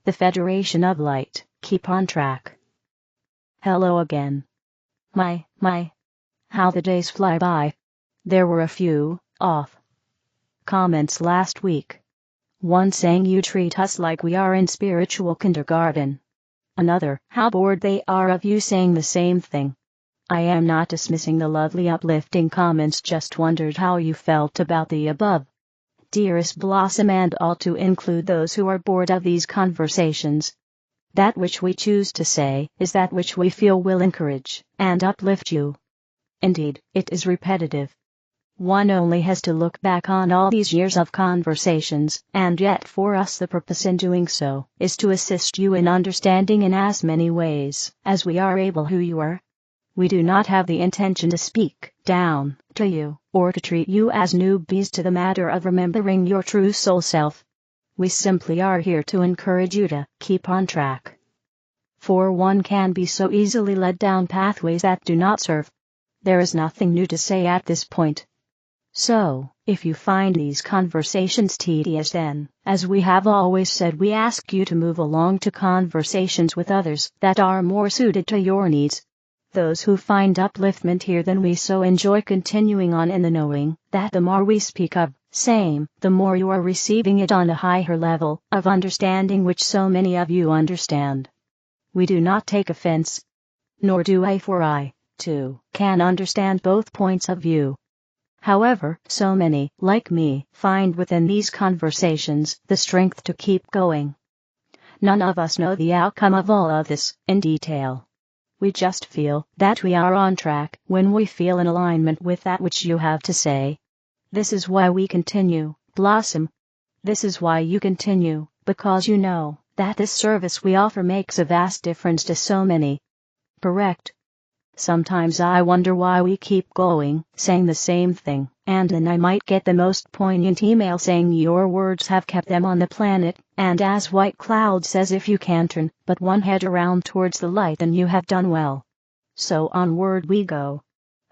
the Federation of Light, keep on track. Hello again. My, how the days fly by. There were a few off comments last week. One saying you treat us like we are in spiritual kindergarten. Another, how bored they are of you saying the same thing. I am not dismissing the lovely uplifting comments, just wondered how you felt about the above. Dearest Blossom, and all to include those who are bored of these conversations. That which we choose to say is that which we feel will encourage and uplift you. Indeed, it is repetitive. One only has to look back on all these years of conversations, and yet for us the purpose in doing so is to assist you in understanding in as many ways as we are able who you are. We do not have the intention to speak down to you, or to treat you as newbies to the matter of remembering your true soul self. We simply are here to encourage you to keep on track. For one can be so easily led down pathways that do not serve. There is nothing new to say at this point. So, if you find these conversations tedious, then, as we have always said, we ask you to move along to conversations with others that are more suited to your needs. Those who find upliftment here, then we so enjoy continuing on in the knowing that the more we speak of same, the more you are receiving it on a higher level of understanding, which so many of you understand. We do not take offense. Nor do I, for I, too, can understand both points of view. However, so many, like me, find within these conversations the strength to keep going. None of us know the outcome of all of this in detail. We just feel that we are on track when we feel in alignment with that which you have to say. This is why we continue, Blossom. This is why you continue, because you know that this service we offer makes a vast difference to so many. Correct? Sometimes I wonder why we keep going, saying the same thing, and then I might get the most poignant email saying your words have kept them on the planet, and as White Cloud says, if you can turn but one head around towards the light, then you have done well. So onward we go.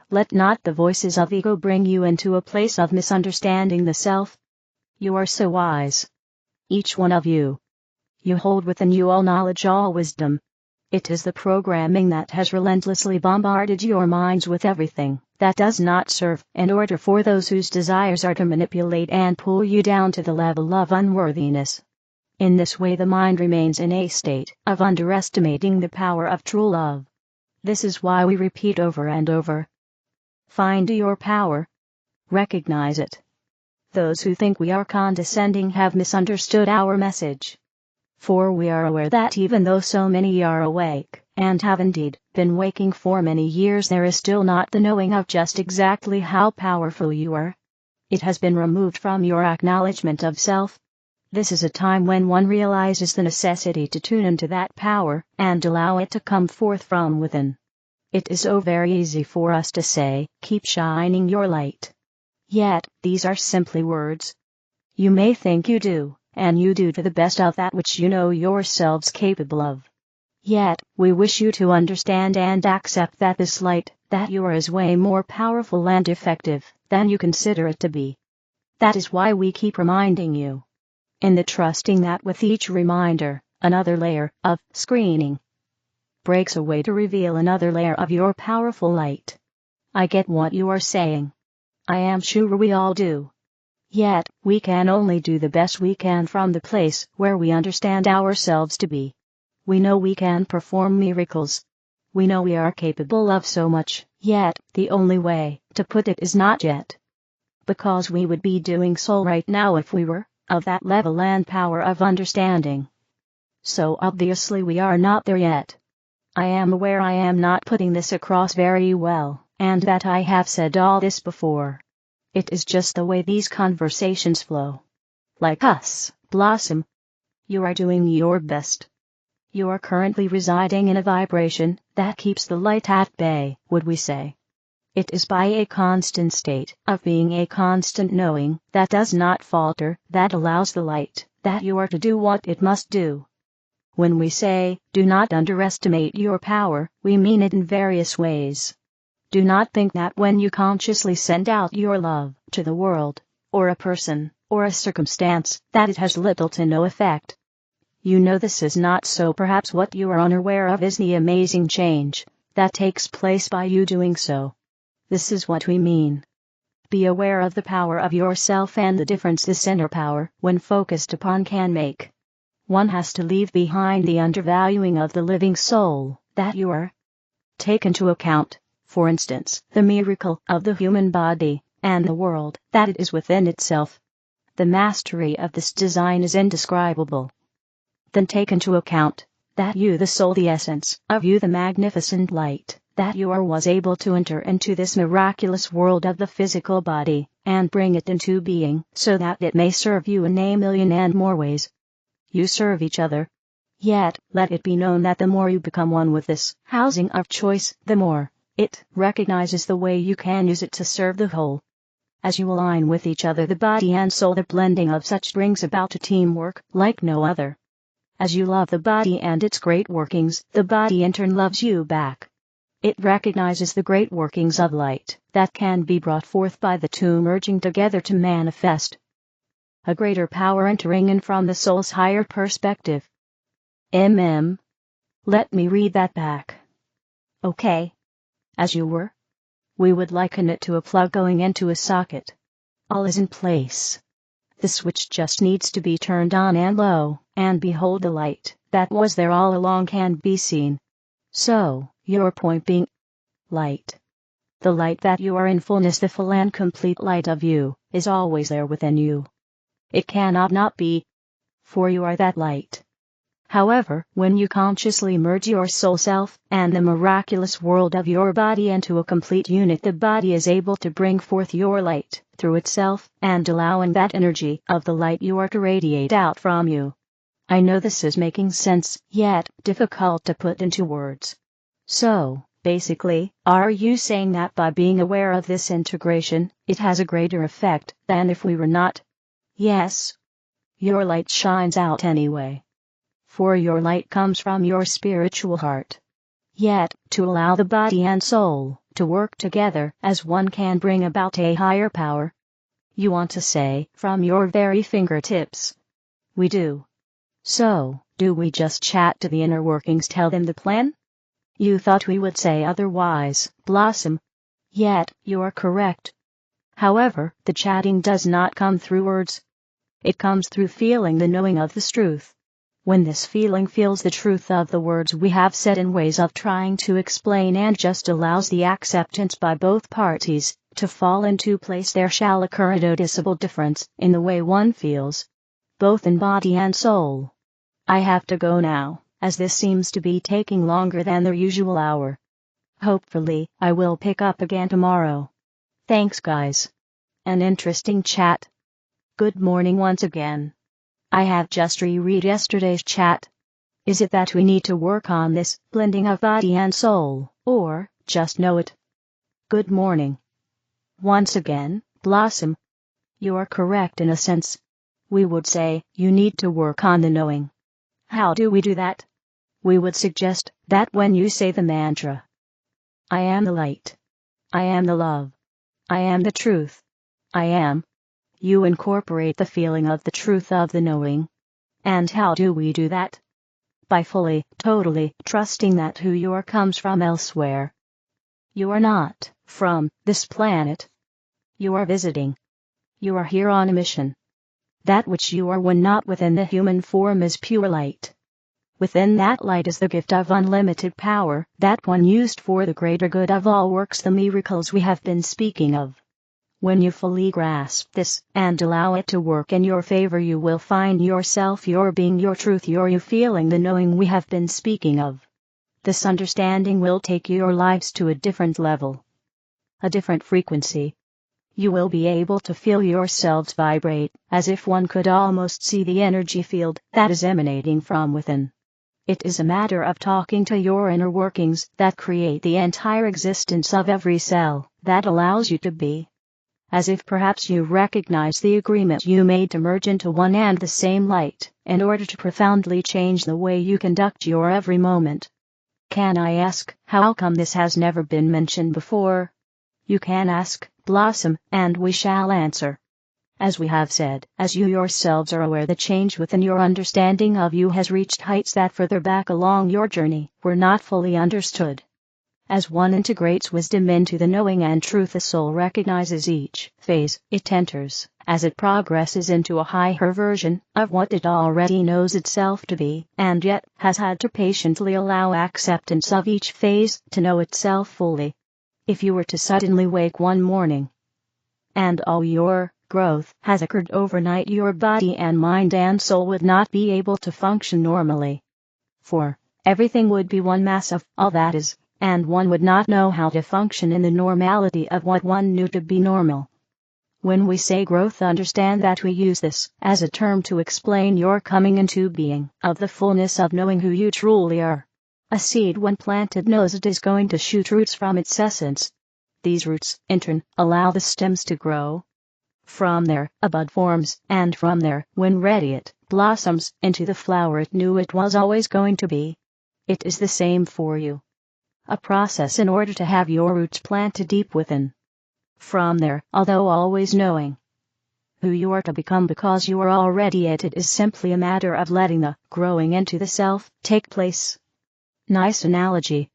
Let not the voices of ego bring you into a place of misunderstanding the self. You are so wise. Each one of you. You hold within you all knowledge, all wisdom. It is the programming that has relentlessly bombarded your minds with everything that does not serve, in order for those whose desires are to manipulate and pull you down to the level of unworthiness. In this way the mind remains in a state of underestimating the power of true love. This is why we repeat over and over. Find your power. Recognize it. Those who think we are condescending have misunderstood our message. For we are aware that even though so many are awake, and have indeed been waking for many years, there is still not the knowing of just exactly how powerful you are. It has been removed from your acknowledgement of self. This is a time when one realizes the necessity to tune into that power, and allow it to come forth from within. It is so very easy for us to say, keep shining your light. Yet, these are simply words. You may think you do, and you do to the best of that which you know yourselves capable of. Yet, we wish you to understand and accept that this light that you are is way more powerful and effective than you consider it to be. That is why we keep reminding you. In the trusting that with each reminder, another layer of screening breaks away to reveal another layer of your powerful light. I get what you are saying. I am sure we all do. Yet, we can only do the best we can from the place where we understand ourselves to be. We know we can perform miracles. We know we are capable of so much, yet, the only way to put it is not yet. Because we would be doing so right now if we were of that level and power of understanding. So obviously we are not there yet. I am aware I am not putting this across very well, and that I have said all this before. It is just the way these conversations flow. Like us, Blossom. You are doing your best. You are currently residing in a vibration that keeps the light at bay, would we say. It is by a constant state of being, a constant knowing that does not falter, that allows the light that you are to do what it must do. When we say, do not underestimate your power, we mean it in various ways. Do not think that when you consciously send out your love to the world, or a person, or a circumstance, that it has little to no effect. You know this is not so. Perhaps what you are unaware of is the amazing change that takes place by you doing so. This is what we mean. Be aware of the power of yourself and the difference this inner power, when focused upon, can make. One has to leave behind the undervaluing of the living soul that you are. Take into account, for instance, the miracle of the human body, and the world that it is within itself. The mastery of this design is indescribable. Then take into account that you, the soul, the essence of you, the magnificent light, that you are, was able to enter into this miraculous world of the physical body, and bring it into being, so that it may serve you in a million and more ways. You serve each other. Yet, let it be known that the more you become one with this housing of choice, the more it recognizes the way you can use it to serve the whole. As you align with each other, the body and soul, the blending of such brings about a teamwork like no other. As you love the body and its great workings, the body in turn loves you back. It recognizes the great workings of light that can be brought forth by the two merging together to manifest a greater power entering in from the soul's higher perspective. Let me read that back. Okay. As you were. We would liken it to a plug going into a socket. All is in place. The switch just needs to be turned on and low, and behold, the light that was there all along can be seen. So, your point being, light. The light that you are in fullness, the full and complete light of you, is always there within you. It cannot not be, for you are that light. However, when you consciously merge your soul self and the miraculous world of your body into a complete unit, the body is able to bring forth your light through itself, and allowing that energy of the light you are to radiate out from you. I know this is making sense, yet difficult to put into words. So, basically, are you saying that by being aware of this integration, it has a greater effect than if we were not? Yes. Your light shines out anyway. For your light comes from your spiritual heart. Yet, to allow the body and soul to work together as one can bring about a higher power. You want to say, from your very fingertips. We do. So, do we just chat to the inner workings, tell them the plan? You thought we would say otherwise, Blossom. Yet, you're correct. However, the chatting does not come through words. It comes through feeling the knowing of this truth. When this feeling feels the truth of the words we have said in ways of trying to explain, and just allows the acceptance by both parties to fall into place, there shall occur a noticeable difference in the way one feels, both in body and soul. I have to go now, as this seems to be taking longer than the usual hour. Hopefully, I will pick up again tomorrow. Thanks, guys. An interesting chat. Good morning once again. I have just reread yesterday's chat. Is it that we need to work on this blending of body and soul, or just know it? Good morning. Once again, Blossom. You are correct in a sense. We would say, you need to work on the knowing. How do we do that? We would suggest that when you say the mantra, I am the light. I am the love. I am the truth. I am. You incorporate the feeling of the truth of the knowing. And how do we do that? By fully, totally trusting that who you are comes from elsewhere. You are not from this planet. You are visiting. You are here on a mission. That which you are when not within the human form is pure light. Within that light is the gift of unlimited power, that one used for the greater good of all works, the miracles we have been speaking of. When you fully grasp this, and allow it to work in your favor, you will find yourself, your being, your truth, your you feeling the knowing we have been speaking of. This understanding will take your lives to a different level. A different frequency. You will be able to feel yourselves vibrate, as if one could almost see the energy field that is emanating from within. It is a matter of talking to your inner workings that create the entire existence of every cell, that allows you to be. As if perhaps you recognize the agreement you made to merge into one and the same light, in order to profoundly change the way you conduct your every moment. Can I ask, how come this has never been mentioned before? You can ask, Blossom, and we shall answer. As we have said, as you yourselves are aware, the change within your understanding of you has reached heights that further back along your journey were not fully understood. As one integrates wisdom into the knowing and truth, the soul recognizes each phase it enters, as it progresses into a higher version of what it already knows itself to be, and yet has had to patiently allow acceptance of each phase to know itself fully. If you were to suddenly wake one morning, and all your growth has occurred overnight, your body and mind and soul would not be able to function normally. For everything would be one mass of all that is, and one would not know how to function in the normality of what one knew to be normal. When we say growth, understand that we use this as a term to explain your coming into being of the fullness of knowing who you truly are. A seed, when planted, knows it is going to shoot roots from its essence. These roots, in turn, allow the stems to grow. From there, a bud forms, and from there, when ready, it blossoms into the flower it knew it was always going to be. It is the same for you. A process in order to have your roots planted deep within. From there, although always knowing who you are to become because you are already it is simply a matter of letting the growing into the self take place. Nice analogy.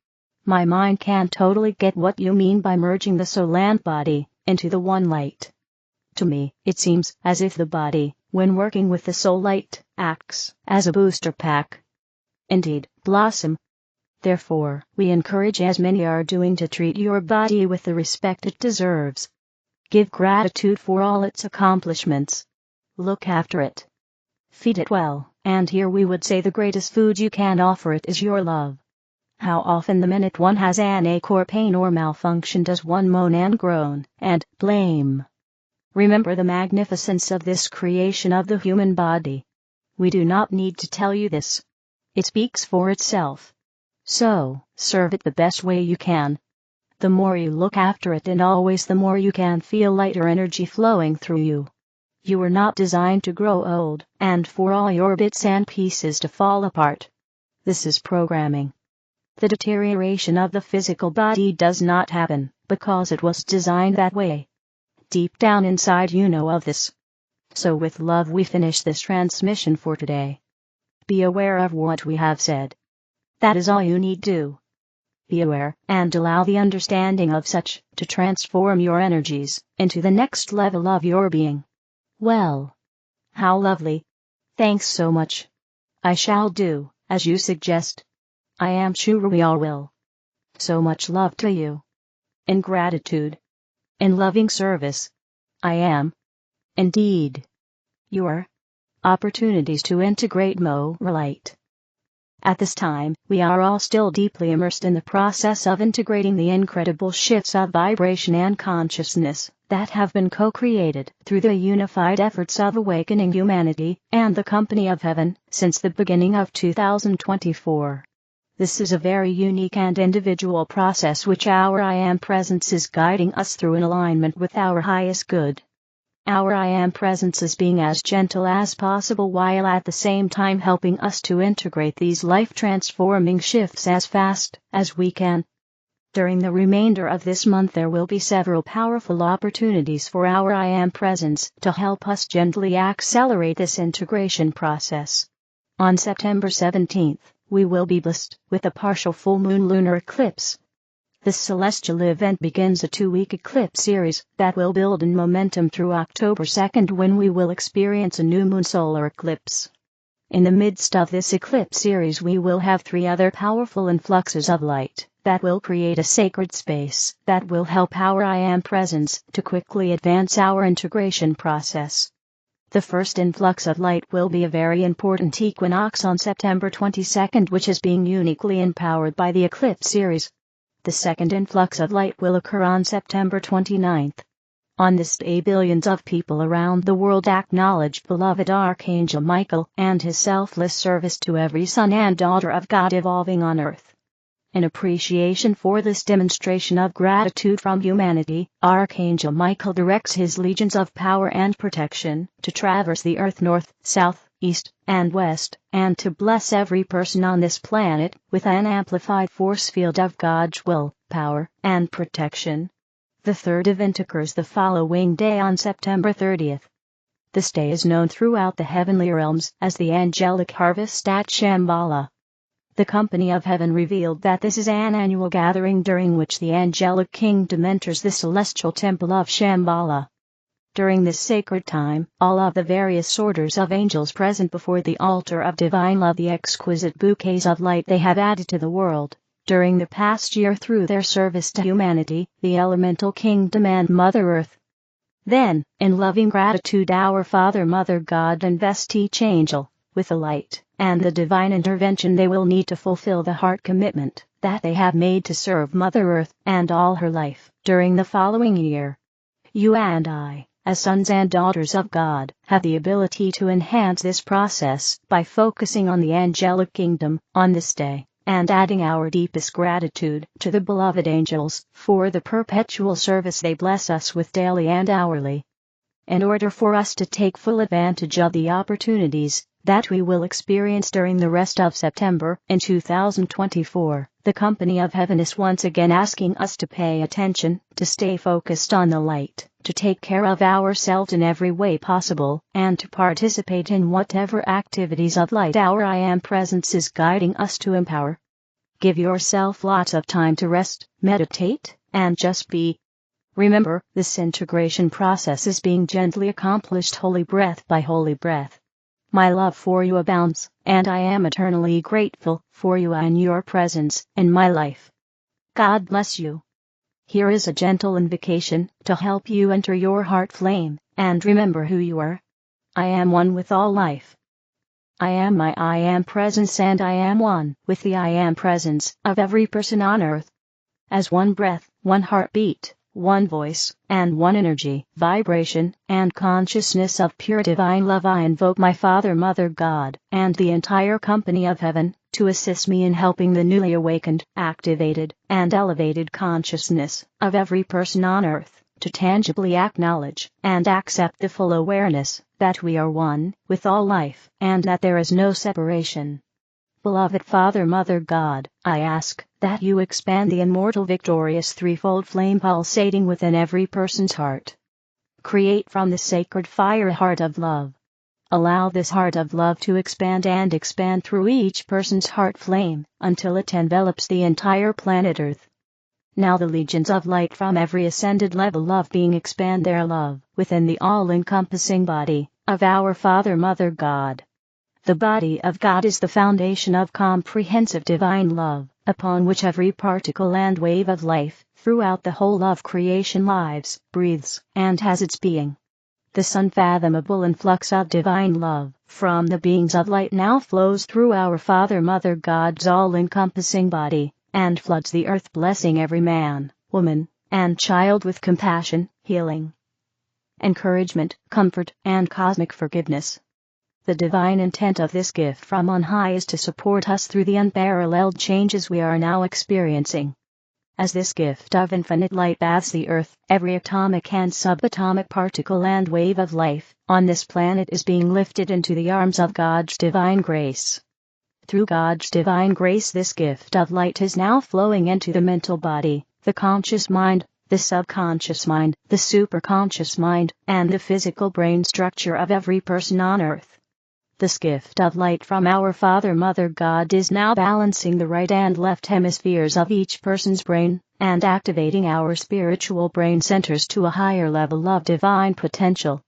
My mind can't totally get what you mean by merging the soul and body into the one light. To me, it seems as if the body, when working with the soul light, acts as a booster pack. Indeed, blossom. Therefore, we encourage, as many are doing, to treat your body with the respect it deserves. Give gratitude for all its accomplishments. Look after it. Feed it well, and here we would say the greatest food you can offer it is your love. How often the minute one has an ache or pain or malfunction does one moan and groan, and blame. Remember the magnificence of this creation of the human body. We do not need to tell you this. It speaks for itself. So, serve it the best way you can. The more you look after it, and always the more you can feel lighter energy flowing through you. You were not designed to grow old, and for all your bits and pieces to fall apart. This is programming. The deterioration of the physical body does not happen, because it was designed that way. Deep down inside you know of this. So with love we finish this transmission for today. Be aware of what we have said. That is all you need do. Be aware, and allow the understanding of such to transform your energies into the next level of your being. Well, how lovely. Thanks so much. I shall do as you suggest. I am sure we all will. So much love to you. In gratitude. In loving service. I am. Indeed. Your opportunities to integrate more light. At this time, we are all still deeply immersed in the process of integrating the incredible shifts of vibration and consciousness that have been co-created through the unified efforts of awakening humanity and the company of heaven since the beginning of 2024. This is a very unique and individual process which our I Am Presence is guiding us through in alignment with our highest good. Our I Am Presence is being as gentle as possible while at the same time helping us to integrate these life-transforming shifts as fast as we can. During the remainder of this month there will be several powerful opportunities for our I Am Presence to help us gently accelerate this integration process. On September 17th, we will be blessed with a partial full moon lunar eclipse. This celestial event begins a 2-week eclipse series that will build in momentum through October 2nd, when we will experience a new moon solar eclipse. In the midst of this eclipse series we will have 3 other powerful influxes of light that will create a sacred space that will help our I Am Presence to quickly advance our integration process. The first influx of light will be a very important equinox on September 22nd, which is being uniquely empowered by the eclipse series. The second influx of light will occur on September 29th. On this day billions of people around the world acknowledge beloved Archangel Michael and his selfless service to every son and daughter of God evolving on earth. In appreciation for this demonstration of gratitude from humanity, Archangel Michael directs his legions of power and protection to traverse the earth north, south, east, and west, and to bless every person on this planet with an amplified force field of God's will, power, and protection. The third event occurs the following day on September 30th. This day is known throughout the heavenly realms as the angelic harvest at Shambhala. The company of heaven revealed that this is an annual gathering during which the angelic kingdom enters the celestial temple of Shambhala. During this sacred time, all of the various orders of angels present before the altar of divine love the exquisite bouquets of light they have added to the world during the past year through their service to humanity, the elemental kingdom and Mother Earth. Then, in loving gratitude, our Father Mother God invests each angel with the light and the divine intervention they will need to fulfill the heart commitment that they have made to serve Mother Earth and all her life during the following year. You and I, as sons and daughters of God, have the ability to enhance this process by focusing on the angelic kingdom on this day, and adding our deepest gratitude to the beloved angels for the perpetual service they bless us with daily and hourly. In order for us to take full advantage of the opportunities that we will experience during the rest of September in 2024, the company of heaven is once again asking us to pay attention, to stay focused on the light, to take care of ourselves in every way possible, and to participate in whatever activities of light our I Am presence is guiding us to empower. Give yourself lots of time to rest, meditate, and just be. Remember, this integration process is being gently accomplished holy breath by holy breath. My love for you abounds, and I am eternally grateful for you and your presence in my life. God bless you. Here is a gentle invocation to help you enter your heart flame, and remember who you are. I am one with all life. I am my I Am presence, and I am one with the I Am presence of every person on earth. As one breath, one heartbeat, one voice, and one energy, vibration, and consciousness of pure divine love, I invoke my Father, Mother God, and the entire company of heaven, to assist me in helping the newly awakened, activated, and elevated consciousness of every person on earth to tangibly acknowledge and accept the full awareness that we are one with all life, and that there is no separation. Beloved Father, Mother God, I ask that you expand the immortal victorious threefold flame pulsating within every person's heart. Create from the sacred fire a heart of love. Allow this heart of love to expand and expand through each person's heart flame until it envelops the entire planet Earth. Now the legions of light from every ascended level of being expand their love within the all-encompassing body of our Father, Mother God. The body of God is the foundation of comprehensive divine love, upon which every particle and wave of life throughout the whole of creation lives, breathes, and has its being. This unfathomable influx of divine love from the beings of light now flows through our Father, Mother God's all-encompassing body, and floods the earth, blessing every man, woman, and child with compassion, healing, encouragement, comfort, and cosmic forgiveness. The divine intent of this gift from on high is to support us through the unparalleled changes we are now experiencing. As this gift of infinite light baths the earth, every atomic and subatomic particle and wave of life on this planet is being lifted into the arms of God's divine grace. Through God's divine grace, this gift of light is now flowing into the mental body, the conscious mind, the subconscious mind, the superconscious mind, and the physical brain structure of every person on earth. This gift of light from our Father, Mother God is now balancing the right and left hemispheres of each person's brain, and activating our spiritual brain centers to a higher level of divine potential.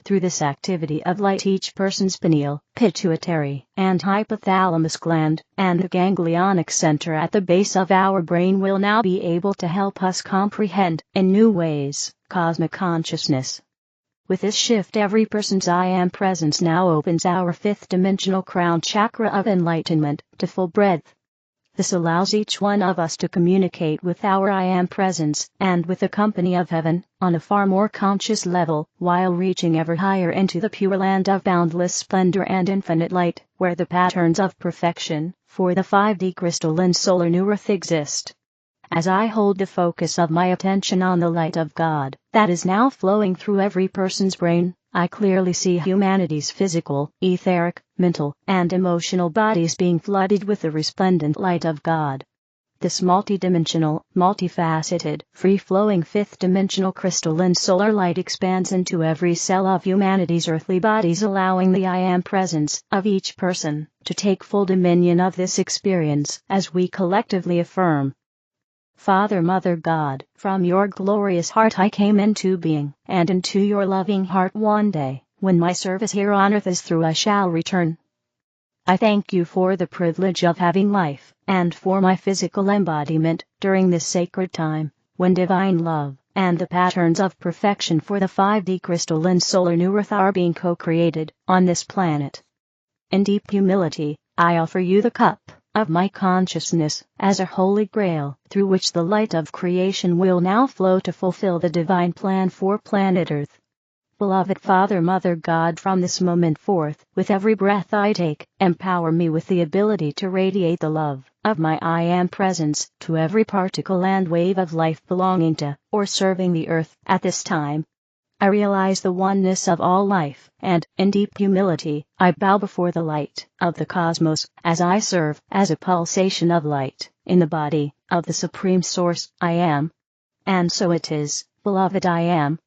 Through this activity of light, each person's pineal, pituitary, and hypothalamus gland, and the ganglionic center at the base of our brain will now be able to help us comprehend, in new ways, cosmic consciousness. With this shift, every person's I Am presence now opens our fifth dimensional crown chakra of enlightenment to full breadth. This allows each one of us to communicate with our I Am presence and with the company of heaven on a far more conscious level, while reaching ever higher into the pure land of boundless splendor and infinite light, where the patterns of perfection for the 5D crystalline solar new earth exist. As I hold the focus of my attention on the light of God that is now flowing through every person's brain, I clearly see humanity's physical, etheric, mental, and emotional bodies being flooded with the resplendent light of God. This multidimensional, multifaceted, free-flowing fifth-dimensional crystalline solar light expands into every cell of humanity's earthly bodies, allowing the I Am presence of each person to take full dominion of this experience as we collectively affirm. Father, Mother, God, from your glorious heart I came into being, and into your loving heart one day, when my service here on earth is through, I shall return. I thank you for the privilege of having life, and for my physical embodiment during this sacred time, when divine love and the patterns of perfection for the 5D crystalline solar new earth are being co-created on this planet. In deep humility, I offer you the cup of my consciousness as a holy grail through which the light of creation will now flow to fulfill the divine plan for planet Earth. Beloved Father, Mother, God, from this moment forth, with every breath I take, empower me with the ability to radiate the love of my I Am presence to every particle and wave of life belonging to or serving the earth at this time. I realize the oneness of all life, and, in deep humility, I bow before the light of the cosmos as I serve as a pulsation of light in the body of the Supreme Source, I Am. And so it is, beloved I Am.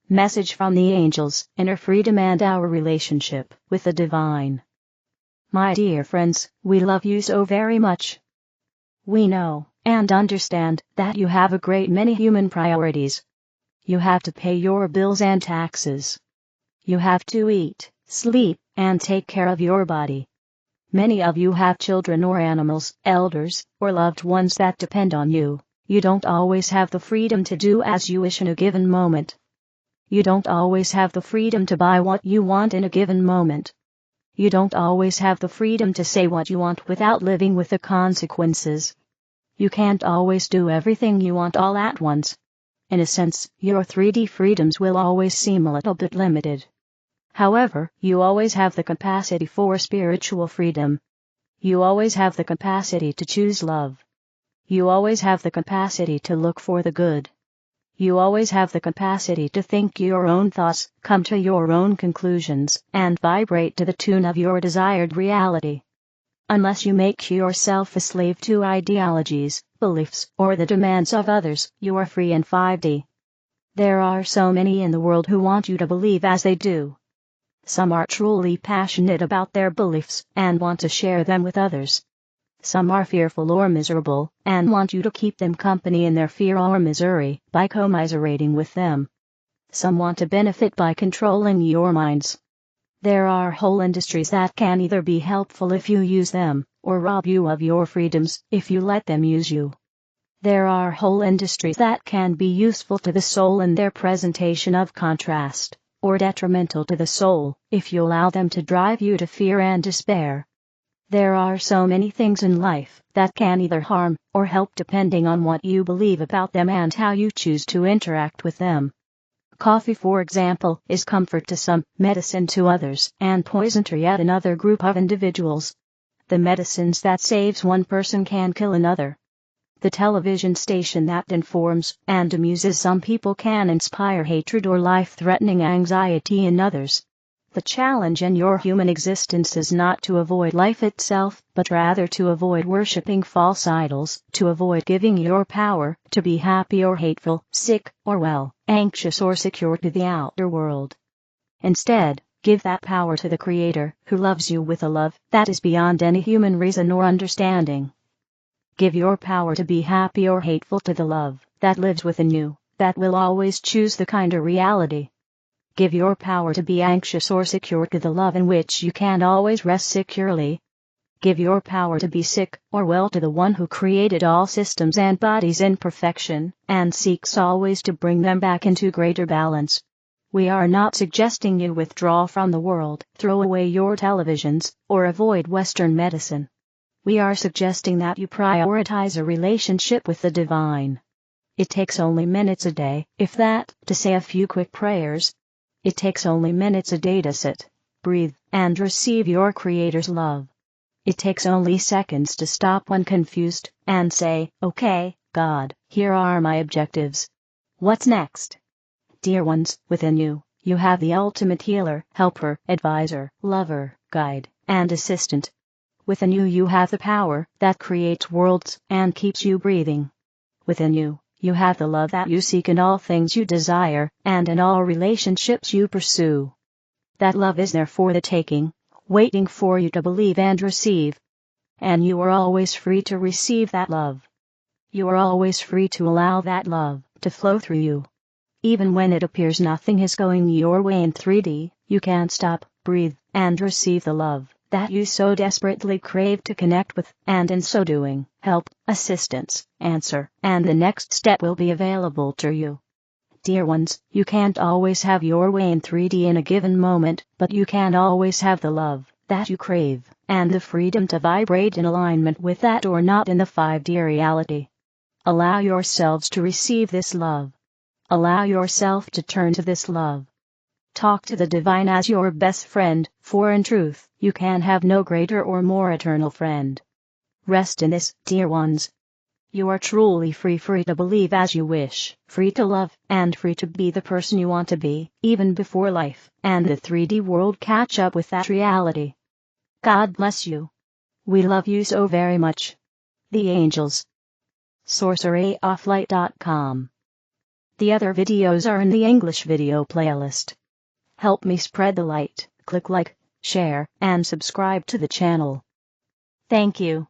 Message from the angels, inner freedom and our relationship with the divine. My dear friends, we love you so very much. We know and understand that you have a great many human priorities. You have to pay your bills and taxes. You have to eat, sleep, and take care of your body. Many of you have children or animals, elders, or loved ones that depend on you. You don't always have the freedom to do as you wish in a given moment. You don't always have the freedom to buy what you want in a given moment. You don't always have the freedom to say what you want without living with the consequences. You can't always do everything you want all at once. In a sense, your 3D freedoms will always seem a little bit limited. However, you always have the capacity for spiritual freedom. You always have the capacity to choose love. You always have the capacity to look for the good. You always have the capacity to think your own thoughts, come to your own conclusions, and vibrate to the tune of your desired reality. Unless you make yourself a slave to ideologies, beliefs, or the demands of others, you are free in 5D. There are so many in the world who want you to believe as they do. Some are truly passionate about their beliefs and want to share them with others. Some are fearful or miserable, and want you to keep them company in their fear or misery by commiserating with them. Some want to benefit by controlling your minds. There are whole industries that can either be helpful if you use them, or rob you of your freedoms if you let them use you. There are whole industries that can be useful to the soul in their presentation of contrast, or detrimental to the soul if you allow them to drive you to fear and despair. There are so many things in life that can either harm or help depending on what you believe about them and how you choose to interact with them. Coffee, for example, is comfort to some, medicine to others, and poison to yet another group of individuals. The medicines that saves one person can kill another. The television station that informs and amuses some people can inspire hatred or life-threatening anxiety in others. The challenge in your human existence is not to avoid life itself, but rather to avoid worshipping false idols, to avoid giving your power to be happy or hateful, sick or well, anxious or secure to the outer world. Instead, give that power to the Creator, who loves you with a love that is beyond any human reason or understanding. Give your power to be happy or hateful to the love that lives within you, that will always choose the kinder reality. Give your power to be anxious or secure to the love in which you can always rest securely. Give your power to be sick or well to the one who created all systems and bodies in perfection, and seeks always to bring them back into greater balance. We are not suggesting you withdraw from the world, throw away your televisions, or avoid Western medicine. We are suggesting that you prioritize a relationship with the divine. It takes only minutes a day, if that, to say a few quick prayers. It takes only minutes a day to sit, breathe, and receive your Creator's love. It takes only seconds to stop when confused, and say, "Okay, God, here are my objectives. What's next?" Dear ones, within you, you have the ultimate healer, helper, advisor, lover, guide, and assistant. Within you you have the power that creates worlds and keeps you breathing. Within you, you have the love that you seek in all things you desire, and in all relationships you pursue. That love is there for the taking, waiting for you to believe and receive. And you are always free to receive that love. You are always free to allow that love to flow through you. Even when it appears nothing is going your way in 3D, you can stop, breathe, and receive the love that you so desperately crave to connect with, and in so doing, help, assistance, answer, and the next step will be available to you. Dear ones, you can't always have your way in 3D in a given moment, but you can always have the love that you crave, and the freedom to vibrate in alignment with that or not in the 5D reality. Allow yourselves to receive this love. Allow yourself to turn to this love. Talk to the divine as your best friend, for in truth, you can have no greater or more eternal friend. Rest in this, dear ones. You are truly free to believe as you wish, free to love, and free to be the person you want to be, even before life and the 3D world catch up with that reality. God bless you. We love you so very much. The Angels. SorceryOffLight.com. The other videos are in the English video playlist. Help me spread the light, click like, share, and subscribe to the channel. Thank you.